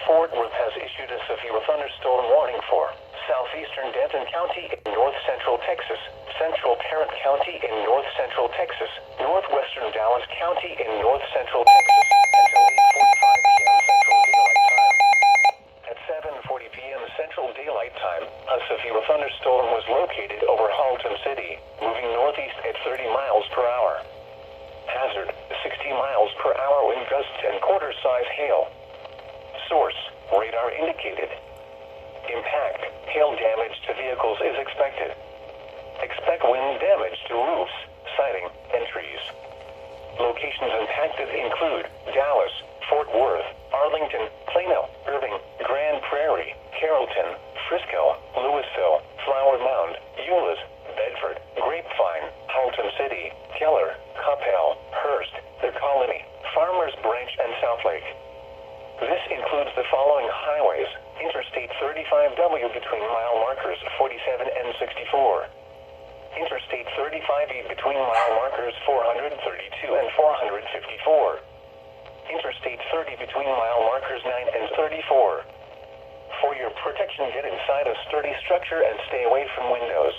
Fort Worth has issued a severe thunderstorm warning for southeastern Denton County in north-central Texas, central Tarrant County in north-central Texas, northwestern Dallas County in north-central Texas, until 8:45 p.m. Central Daylight Time. At 7:40 p.m. Central Daylight Time, a severe thunderstorm was located over Halton City, moving northeast at 30 miles per hour. Hazard, 60 miles per hour wind gusts and quarter-size hail. Source, radar indicated. Impact, hail damage to vehicles is expected. Expect wind damage to roofs, siding, and trees. Locations impacted include Dallas, Fort Worth, Arlington, Plano, Irving, Grand Prairie, Carrollton, Frisco, Louisville, Flower Mound, Euless, Bedford, Grapevine, Halton City, Keller, Coppell, Hearst, The Colony, Farmers Branch, and Southlake. This includes the following highways: Interstate 35W between mile markers 47 and 64. Interstate 35E between mile markers 432 and 454. Interstate 30 between mile markers 9 and 34. For your protection, get inside a sturdy structure and stay away from windows.